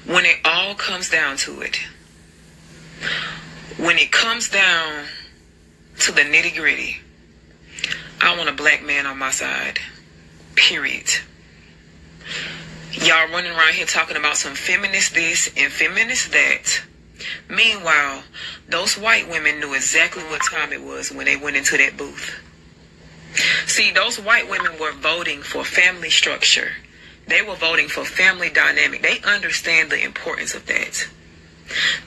When it all comes down to it, when it comes down to the nitty gritty, I want a black man on my side. Period. Y'all running around here talking about some feminist this and feminist that. Meanwhile, those white women knew exactly what time it was when they went into that booth. See, those white women were voting for family structure. They were voting for family dynamic. They understand the importance of that.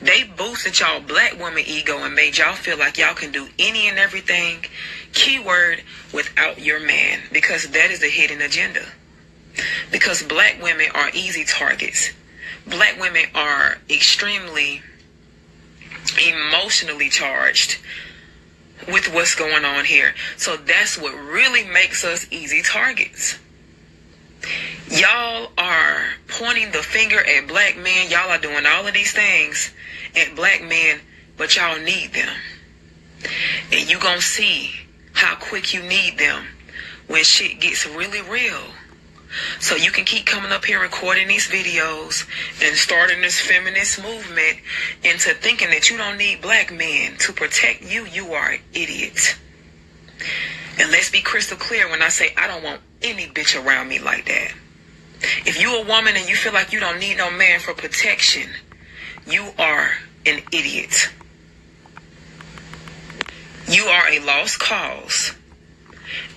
They boosted y'all black woman ego and made y'all feel like y'all can do any and everything, keyword, without your man, because that is the hidden agenda. Because black women are easy targets. Black women are extremely emotionally charged with what's going on here. So that's what really makes us easy targets. Y'all are pointing the finger at black men. Y'all are doing all of these things at black men, but y'all need them. And you gonna see how quick you need them when shit gets really real. So you can keep coming up here recording these videos and starting this feminist movement into thinking that you don't need black men to protect you. You are an idiot. And let's be crystal clear when I say I don't want any bitch around me like that. If you a woman and you feel like you don't need no man for protection, you are an idiot. You are a lost cause.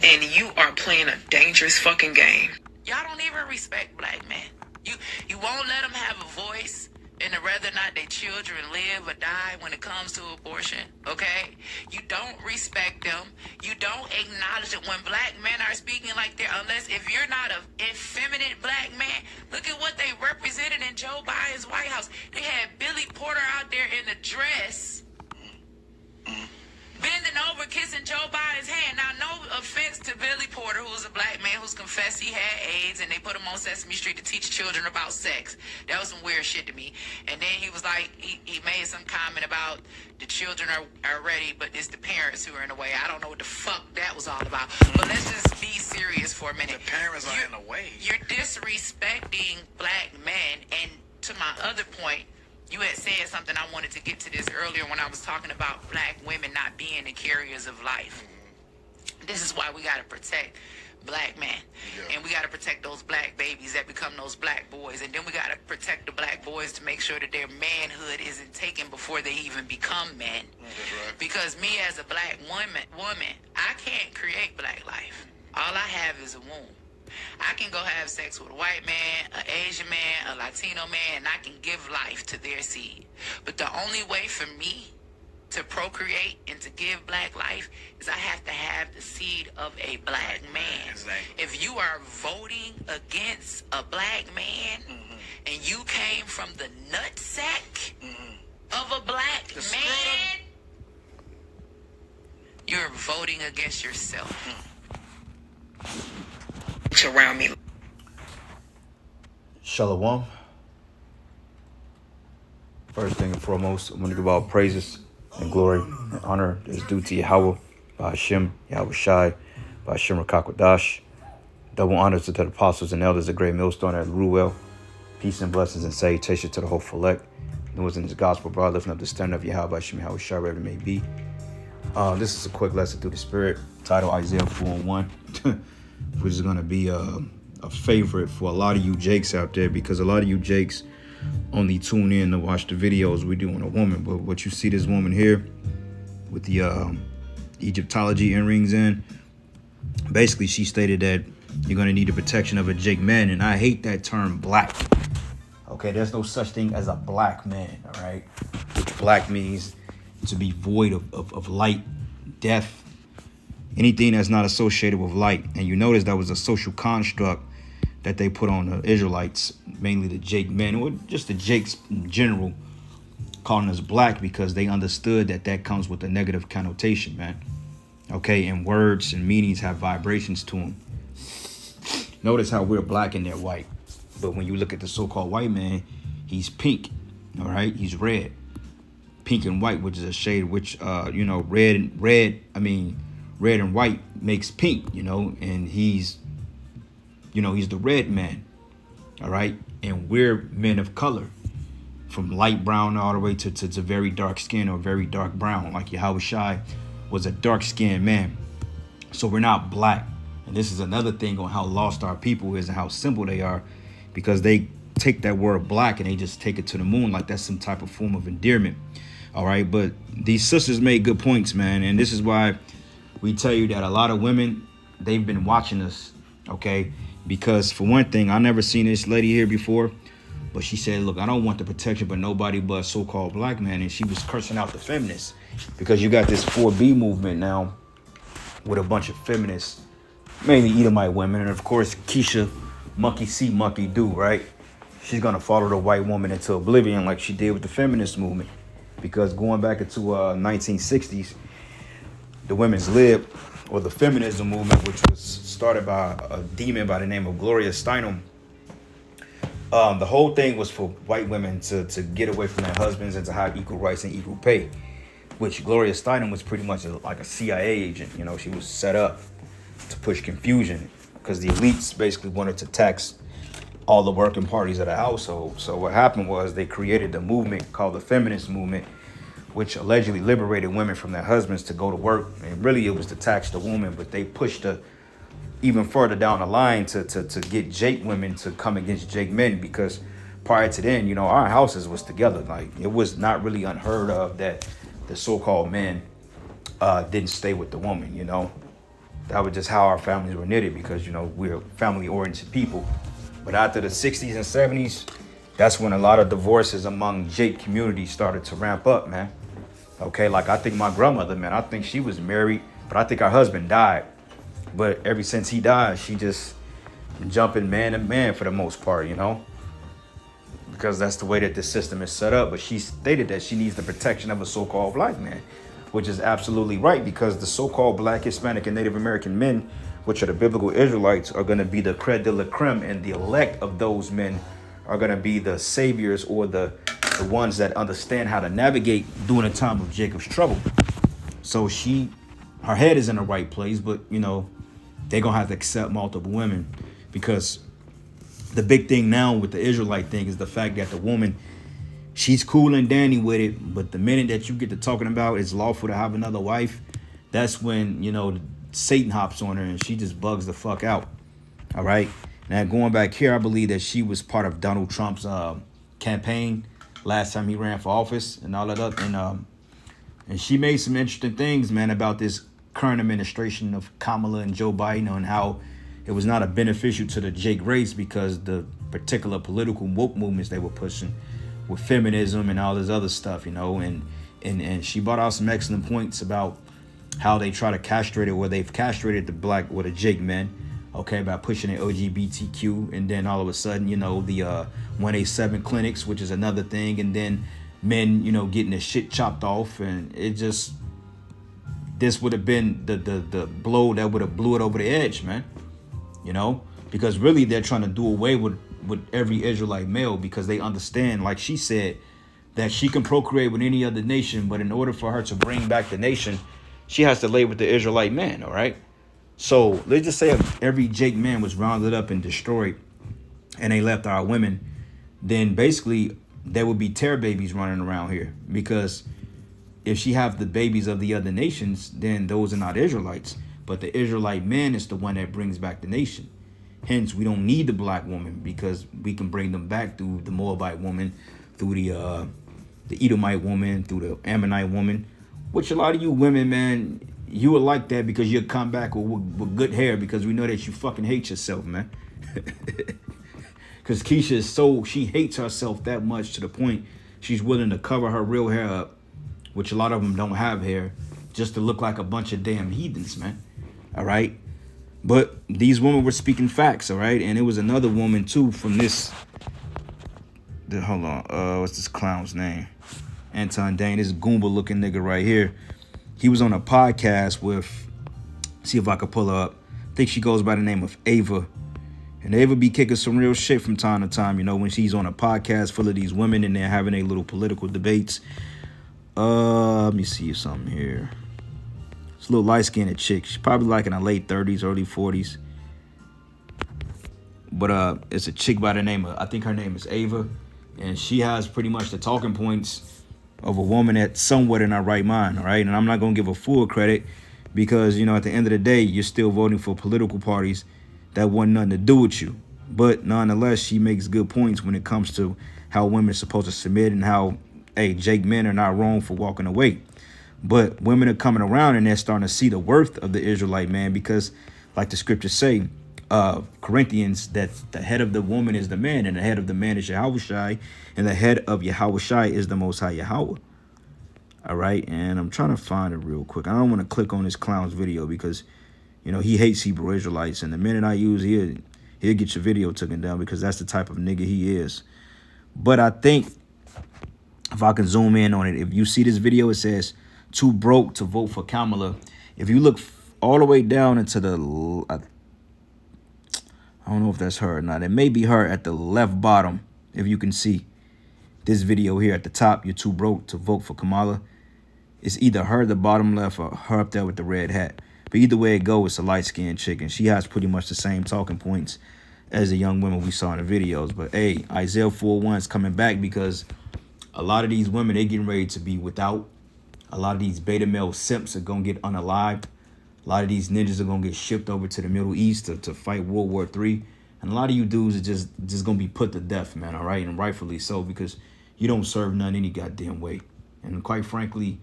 And you are playing a dangerous fucking game. Y'all don't even respect black men. You won't let them have a voice in whether or not their children live or die when it comes to abortion, okay? You don't respect them. You don't acknowledge it when black men are speaking like they're, unless if you're not an effeminate black man, look at what they represented in Joe Biden's White House. They had Billy Porter out there in a dress, bending over, kissing Joe Biden's hand. Now, no offense to Billy Porter, who's a black man who's confessed he had AIDS, and they put him on Sesame Street to teach children about sex. That was some weird shit to me. And then he was like, he made some comment about the children are ready, but it's the parents who are in the way. I don't know what the fuck that was all about. But let's just be serious for a minute. The parents are in the way. You're disrespecting black men. And to my other point, you had said something, I wanted to get to this earlier when I was talking about black women not being the carriers of life. This is why we got to protect black men. Yeah. And we got to protect those black babies that become those black boys. And then we got to protect the black boys to make sure that their manhood isn't taken before they even become men. That's right. Because me as a black woman, I can't create black life. All I have is a womb. I can go have sex with a white man, an Asian man, a Latino man, and I can give life to their seed. But the only way for me to procreate and to give black life is I have to have the seed of a black man. Exactly. If you are voting against a black man and you came from the nutsack of a black man, you're voting against yourself. Around me. Shalom. First thing and foremost, I'm going to give all praises and glory and honor is due to Yahweh, by Hashem, Yahweh Shai, by Hashem Rakakwadash. Double honors to the apostles and elders, a great millstone at Ruel. Peace and blessings and salutation to the whole elect. Those in this gospel, brother, lifting up the standard of Yahweh, by Hashem, Yahweh Shai, wherever it may be. This is a quick lesson through the Spirit, titled Isaiah 4:1. Which is going to be a favorite for a lot of you Jakes out there, because a lot of you Jakes only tune in to watch the videos we do on a woman. But what you see this woman here with the Egyptology earrings in, basically she stated that you're going to need the protection of a Jake man. And I hate that term black. Okay, there's no such thing as a black man, all right? Which black means to be void of light, death, anything that's not associated with light. And you notice that was a social construct that they put on the Israelites, mainly the Jake men, or just the Jakes in general, calling us black because they understood that that comes with a negative connotation, man. Okay, and words and meanings have vibrations to them. Notice how we're black and they're white. But when you look at the so-called white man, he's pink, all right? He's red. Pink and white, which is a shade which, red and white makes pink, and he's the red man, all right? And we're men of color. from light brown all the way to very dark skin or very dark brown. Like Yahweh Shai was a dark skinned man. So we're not black. And this is another thing on how lost our people is and how simple they are, because they take that word black and they just take it to the moon like that's some type of form of endearment. All right. But these sisters made good points, man. And this is why we tell you that a lot of women, they've been watching us. OK, because for one thing, I never seen this lady here before. But she said, look, I don't want the protection but nobody but a so-called black man. And she was cursing out the feminists, because you got this 4B movement now with a bunch of feminists, mainly Edomite women. And of course, Keisha, monkey see, monkey do, right? She's going to follow the white woman into oblivion like she did with the feminist movement. Because going back into 1960s, the women's lib, or the feminism movement, which was started by a demon by the name of Gloria Steinem, the whole thing was for white women to get away from their husbands and to have equal rights and equal pay, which Gloria Steinem was pretty much like a CIA agent. You know, she was set up to push confusion because the elites basically wanted to tax all the working parties of the household. So what happened was they created a movement called the feminist movement, which allegedly liberated women from their husbands to go to work. And really it was to tax the woman, but they pushed the even further down the line to get Jake women to come against Jake men, because prior to then, you know, our houses was together. Like, it was not really unheard of that the so-called men didn't stay with the woman, you know. That was just how our families were knitted, because, you know, we're family-oriented people. But after the 60s and 70s, that's when a lot of divorces among Jake communities started to ramp up, man. Okay, like I think my grandmother, man, I think she was married, but I think her husband died. But ever since he died, she just jumping man to man for the most part, you know, because that's the way that the system is set up. But she stated that she needs the protection of a so-called black man, which is absolutely right, because the so-called black, Hispanic, and Native American men, which are the biblical Israelites, are going to be the creme de la creme, and the elect of those men are going to be the saviors, or the ones that understand how to navigate during the time of Jacob's trouble. So her head is in the right place, but, you know, they're going to have to accept multiple women, because the big thing now with the Israelite thing is the fact that the woman, she's cool and dandy with it, but the minute that you get to talking about it's lawful to have another wife, that's when, you know, Satan hops on her and she just bugs the fuck out. All right. Now, going back here, I believe that she was part of Donald Trump's campaign last time he ran for office and all that up. And she made some interesting things, man, about this current administration of Kamala and Joe Biden, on how it was not a beneficial to the Jake race, because the particular political woke movements they were pushing with feminism and all this other stuff, you know. And she brought out some excellent points about how they try to castrate it, where they've castrated the black or the Jake men, okay, by pushing the LGBTQ, and then all of a sudden, you know, the 187 clinics, which is another thing, and then men, you know, getting their shit chopped off. And it just, this would have been the blow that would have blew it over the edge, man, you know, because really they're trying to do away with every Israelite male, because they understand, like she said, that she can procreate with any other nation, but in order for her to bring back the nation, she has to lay with the Israelite man. All right. So let's just say if every Jake man was rounded up and destroyed and they left our women, then basically there would be terror babies running around here, because if she have the babies of the other nations, then those are not Israelites. But the Israelite man is the one that brings back the nation. Hence, we don't need the black woman, because we can bring them back through the Moabite woman, through the Edomite woman, through the Ammonite woman, which a lot of you women, man, you would like that, because you'll come back with good hair, because we know that you fucking hate yourself, man. Because Keisha is she hates herself that much to the point she's willing to cover her real hair up, which a lot of them don't have hair, just to look like a bunch of damn heathens, man. All right. But these women were speaking facts. All right. And it was another woman, too, from this. Hold on. What's this clown's name? Anton Dane. This Goomba looking nigga right here. He was on a podcast with, see if I can pull her up. I think she goes by the name of Ava. And Ava be kicking some real shit from time to time, you know, when she's on a podcast full of these women and they're having a little political debates. Let me see something here. It's a little light-skinned chick. She's probably like in her late 30s, early 40s. But it's a chick by the name of, I think her name is Ava. And she has pretty much the talking points of a woman that's somewhat in her right mind, all right? And I'm not going to give her full credit because, you know, at the end of the day, you're still voting for political parties that want nothing to do with you. But nonetheless, she makes good points when it comes to how women are supposed to submit and how, hey, Jake, men are not wrong for walking away. But women are coming around and they're starting to see the worth of the Israelite man because, like the scriptures say, Corinthians, that the head of the woman is the man and the head of the man is Yahushai and the head of Yahushai is the Most High Yahweh. All right. And I'm trying to find it real quick. I don't want to click on this clown's video because, you know, he hates Hebrew Israelites. And the minute I use he'll get your video taken down because that's the type of nigga he is. But I think if I can zoom in on it, if you see this video, it says too broke to vote for Kamala. If you look all the way down into the, I don't know if that's her or not. It may be her at the left bottom. If you can see this video here at the top, you're too broke to vote for Kamala. It's either her at the bottom left or her up there with the red hat. But either way it goes, it's a light-skinned chick. And she has pretty much the same talking points as the young women we saw in the videos. But, hey, Isaiah 4:1 is coming back because a lot of these women, they getting ready to be without. A lot of these beta male simps are going to get unalived. A lot of these ninjas are going to get shipped over to the Middle East to fight World War III. And a lot of you dudes are just going to be put to death, man, all right? And rightfully so, because you don't serve none any goddamn way. And quite frankly,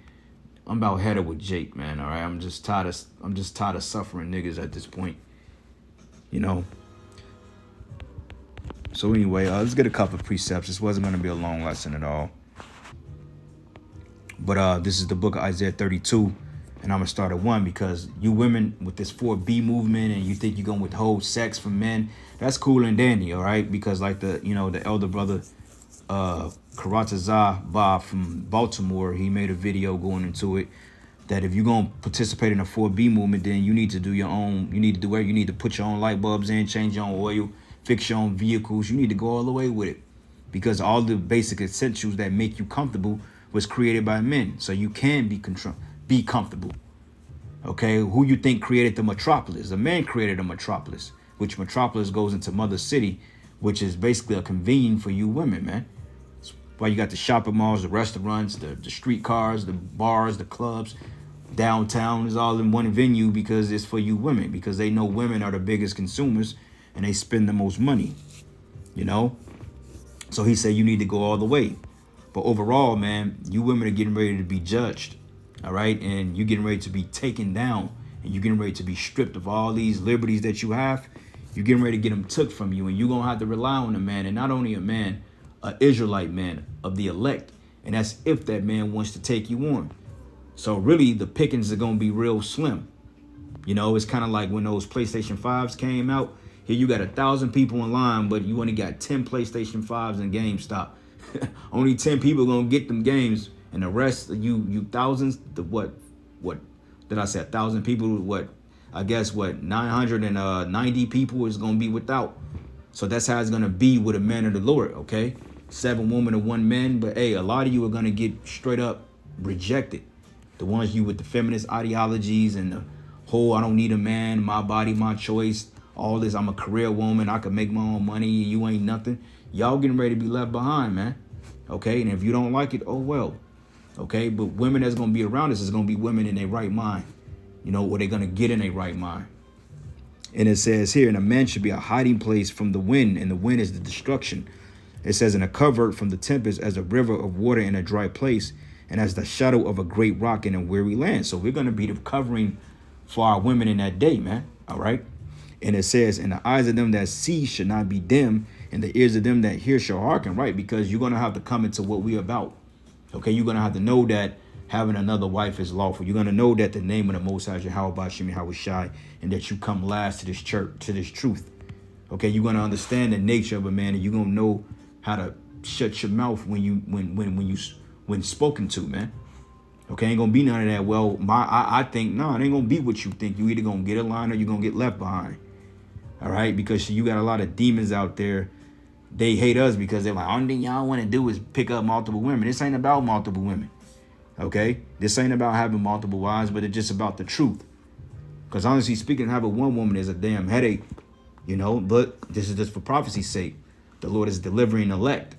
I'm about headed with Jake, man, all right? I'm just tired of suffering niggas at this point, you know? So anyway, let's get a couple of precepts. This wasn't going to be a long lesson at all. But this is the book of Isaiah 32. And I'm going to start at 1 because you women with this 4B movement and you think you're going to withhold sex from men, that's cool and dandy, all right? Because like the elder brother, Karatazah Ba from Baltimore, he made a video going into it that if you're going to participate in a 4B movement, then you need to do your own, you need to do where you need to put your own light bulbs in, change your own oil, fix your own vehicles. You need to go all the way with it because all the basic essentials that make you comfortable was created by men. So you can be comfortable. Okay, who you think created the metropolis? A man created a metropolis, which metropolis goes into Mother City, which is basically a convenience for you women, man. That's why you got the shopping malls, the restaurants, the streetcars, the bars, the clubs. Downtown is all in one venue because it's for you women, because they know women are the biggest consumers and they spend the most money, you know? So he said you need to go all the way. But overall, man, you women are getting ready to be judged, all right? And you're getting ready to be taken down, and you're getting ready to be stripped of all these liberties that you have. You're getting ready to get them took from you, and you're going to have to rely on a man, and not only a man, an Israelite man of the elect. And that's if that man wants to take you on. So really, the pickings are going to be real slim. You know, it's kind of like when those PlayStation 5s came out. Here you got 1,000 people in line, but you only got 10 PlayStation 5s in GameStop. Only 10 people gonna get them games, and the rest of you thousands. What did I say? 1,000 people? What? I guess 990 people is gonna be without. So that's how it's gonna be with a man of the Lord. Okay, 7 women and 1 man. But hey, a lot of you are gonna get straight up rejected. The ones you with the feminist ideologies and the whole I don't need a man, my body, my choice. All this, I'm a career woman. I can make my own money. You ain't nothing. Y'all getting ready to be left behind, man. Okay, and if you don't like it, oh well. Okay, but women that's going to be around us is going to be women in their right mind. You know, or they're going to get in their right mind. And it says here, and a man should be a hiding place from the wind, and the wind is the destruction. It says, and a covert from the tempest as a river of water in a dry place, and as the shadow of a great rock in a weary land. So we're going to be the covering for our women in that day, man. All right. And it says, and the eyes of them that see should not be dim, and the ears of them that hear shall hearken, right? Because you're going to have to come into what we're about. Okay, you're going to have to know that having another wife is lawful. You're going to know that the name of the Most High is Yahweh Bashim Yahushai, and that you come last to this church, to this truth. Okay, you're going to understand the nature of a man, and you're going to know how to shut your mouth when spoken to, man. Okay, ain't going to be none of that. Well, I think, no, it ain't going to be what you think. You either going to get a line or you're going to get left behind. All right, because you got a lot of demons out there. They hate us because they're like, only thing y'all want to do is pick up multiple women. This ain't about multiple women. Okay, this ain't about having multiple wives, but it's just about the truth. Because honestly speaking, having one woman is a damn headache, you know. But this is just for prophecy's sake. The Lord is delivering elect.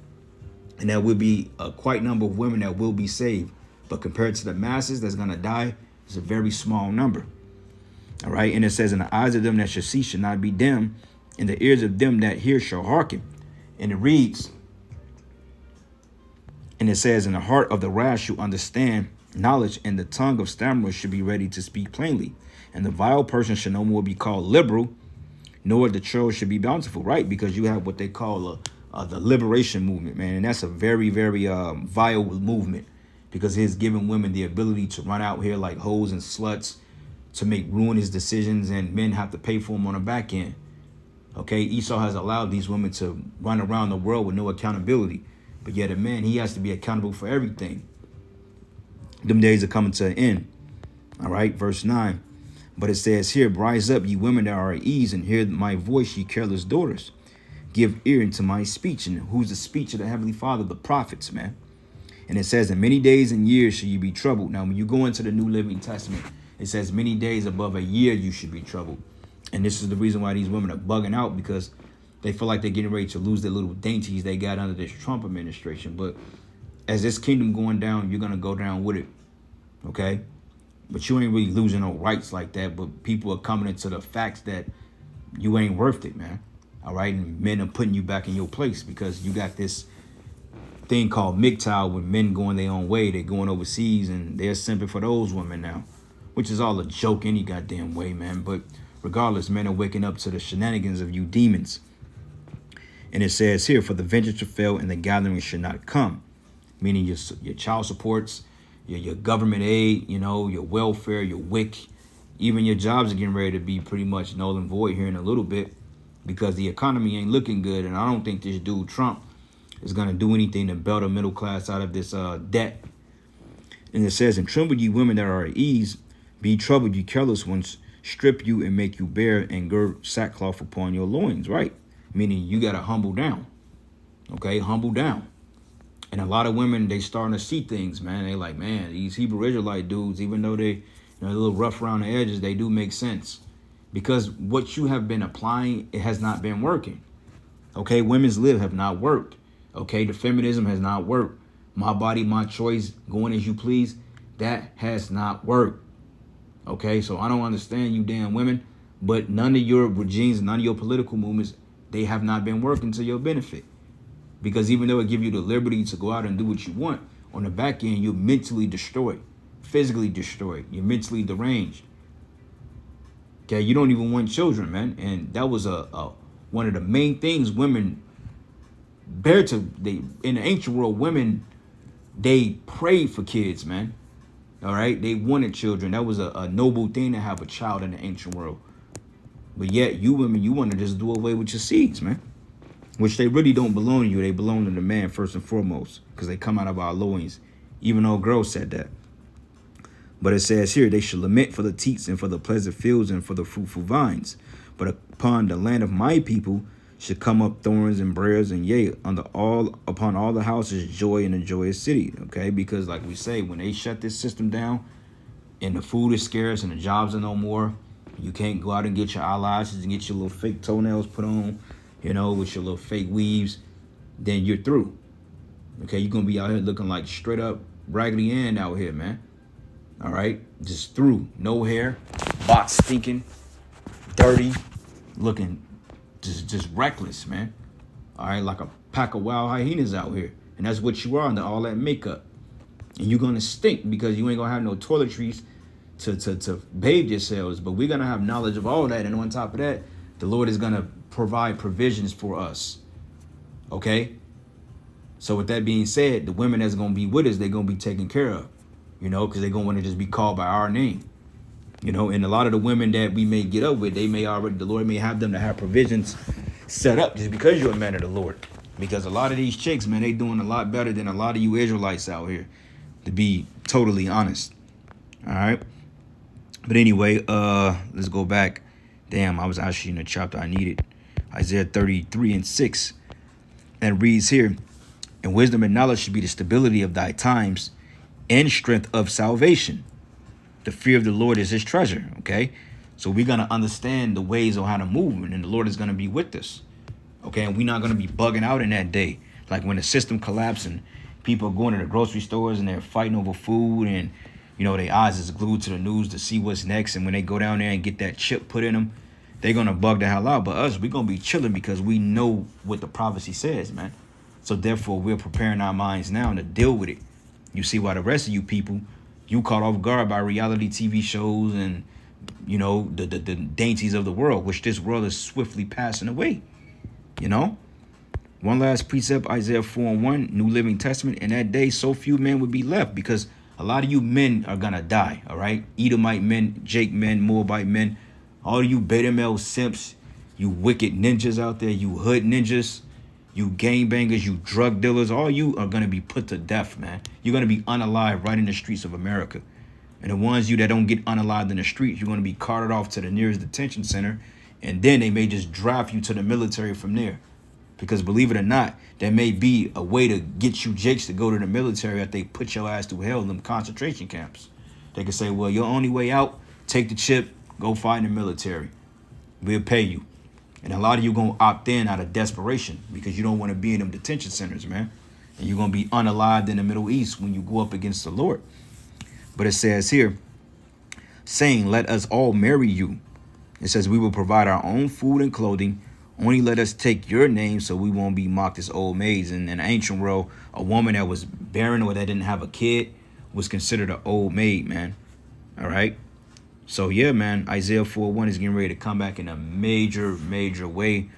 And there will be a quite number of women that will be saved. But compared to the masses that's going to die, it's a very small number. All right. And it says, in the eyes of them that shall see shall not be dim, and the ears of them that hear shall hearken. And it reads, and it says, in the heart of the rash shall understand knowledge, and the tongue of stammerers should be ready to speak plainly. And the vile person should no more be called liberal, nor the churl should be bountiful, right? Because you have what they call the liberation movement, man. And that's a very, very vile movement, because it's giving women the ability to run out here like hoes and sluts, to make ruinous decisions, and men have to pay for them on the back end. Okay, Esau has allowed these women to run around the world with no accountability. But yet a man, he has to be accountable for everything. Them days are coming to an end. All right, verse 9. But it says here, rise up, ye women that are at ease, and hear my voice, ye careless daughters. Give ear unto my speech. And who's the speech of the Heavenly Father? The prophets, man. And it says, in many days and years shall you be troubled. Now, when you go into the New Living Testament, it says many days above a year you should be troubled. And this is the reason why these women are bugging out, because they feel like they're getting ready to lose their little dainties they got under this Trump administration. But as this kingdom going down, you're going to go down with it. Okay? But you ain't really losing no rights like that. But people are coming into the facts that you ain't worth it, man. All right? And men are putting you back in your place, because you got this thing called MGTOW, with men going their own way. They're going overseas, and they're simping for those women now, which is all a joke any goddamn way, man. But regardless, men are waking up to the shenanigans of you demons. And it says here, for the vengeance shall fail, and the gathering should not come. Meaning your child supports, your government aid, your welfare, your WIC. Even your jobs are getting ready to be pretty much null and void here in a little bit, because the economy ain't looking good. And I don't think this dude Trump is going to do anything to bail the middle class out of this debt. And it says, and tremble ye women that are at ease, be troubled ye careless ones, strip you and make you bare, and gird sackcloth upon your loins, right? Meaning you got to humble down. Okay, humble down. And a lot of women, they starting to see things, man. They like, man, these Hebrew Israelite dudes, even though they a little rough around the edges, they do make sense. Because what you have been applying, it has not been working. Okay, women's lib have not worked. Okay, the feminism has not worked. My body, my choice, going as you please, that has not worked. Okay, so I don't understand you damn women, but none of your regimes, none of your political movements, they have not been working to your benefit. Because even though it give you the liberty to go out and do what you want, on the back end, you're mentally destroyed, physically destroyed. You're mentally deranged. Okay, you don't even want children, man. And that was one of the main things women bear to. In the ancient world, women, they prayed for kids, man. All right, they wanted children. That was a noble thing to have a child in the ancient world. But yet, you women, you want to just do away with your seeds, man. Which they really don't belong to you. They belong to the man first and foremost, because they come out of our loins. Even though girls said that. But it says here, they shall lament for the teats and for the pleasant fields and for the fruitful vines. But upon the land of my people should come up thorns and briars, and yea, upon all the houses joy in a joyous city. Okay, because like we say, when they shut this system down and the food is scarce and the jobs are no more, you can't go out and get your eyelashes and get your little fake toenails put on, with your little fake weaves, then you're through. Okay, you're going to be out here looking like straight up Raggedy Ann out here, man. All right, just through. No hair, box stinking, dirty, looking just reckless, man. All right, like a pack of wild hyenas out here. And that's what you are under all that makeup. And you're going to stink because you ain't going to have no toiletries to bathe yourselves. But we're going to have knowledge of all that. And on top of that, the Lord is going to provide provisions for us. Okay? So with that being said, the women that's going to be with us, they're going to be taken care of. Because they're going to want to just be called by our name. And a lot of the women that we may get up with, the Lord may have them to have provisions set up just because you're a man of the Lord. Because a lot of these chicks, man, they doing a lot better than a lot of you Israelites out here, to be totally honest. All right. But anyway, let's go back. Damn, I was actually in the chapter I needed. Isaiah 33:6. And it reads here, and wisdom and knowledge should be the stability of thy times and strength of salvation. The fear of the Lord is his treasure. Okay. So we're going to understand the ways of how to move, and the Lord is going to be with us. Okay. And we're not going to be bugging out in that day. Like when the system collapsing, people are going to the grocery stores and they're fighting over food, and you know their eyes is glued to the news to see what's next. And when they go down there and get that chip put in them, they're gonna bug the hell out. But us, we're gonna be chilling because we know what the prophecy says, man. So therefore, we're preparing our minds now to deal with it. You see why the rest of you people, you caught off guard by reality TV shows and you know the dainties of the world, which this world is swiftly passing away. You know. One last precept, Isaiah 4:1, New Living Testament. In that day, so few men would be left because a lot of you men are going to die, all right? Edomite men, Jake men, Moabite men, all of you beta male simps, you wicked ninjas out there, you hood ninjas, you gangbangers, you drug dealers, all you are going to be put to death, man. You're going to be unalived right in the streets of America. And the ones you that don't get unalived in the streets, you're going to be carted off to the nearest detention center, and then they may just draft you to the military from there. Because believe it or not, there may be a way to get you jakes to go to the military after they put your ass through hell in them concentration camps. They can say, well, your only way out, take the chip, go find the military. We'll pay you. And a lot of you going to opt in out of desperation because you don't want to be in them detention centers, man. And you're going to be unalived in the Middle East when you go up against the Lord. But it says here, saying, let us all marry you. It says, we will provide our own food and clothing. Only let us take your name so we won't be mocked as old maids. And in the ancient world, a woman that was barren or that didn't have a kid was considered an old maid, man. All right. So, yeah, man, Isaiah 4:1 is getting ready to come back in a major, major way.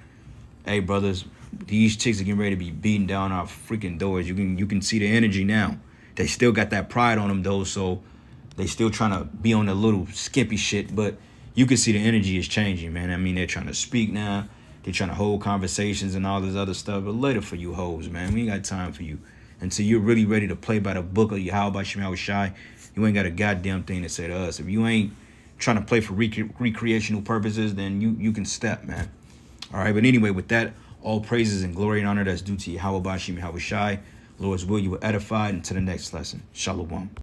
Hey, brothers, these chicks are getting ready to be beating down our freaking doors. You can see the energy now. They still got that pride on them, though, so they still trying to be on the little skimpy shit. But you can see the energy is changing, man. I mean, they're trying to speak now. They're trying to hold conversations and all this other stuff. But later for you hoes, man. We ain't got time for you. Until you're really ready to play by the book of Yahweh Shemel Shai, you ain't got a goddamn thing to say to us. If you ain't trying to play for recreational purposes, then you can step, man. All right, but anyway, with that, all praises and glory and honor that's due to Yahweh Shemel Shai. Lord's will, you will edify until the next lesson. Shalom.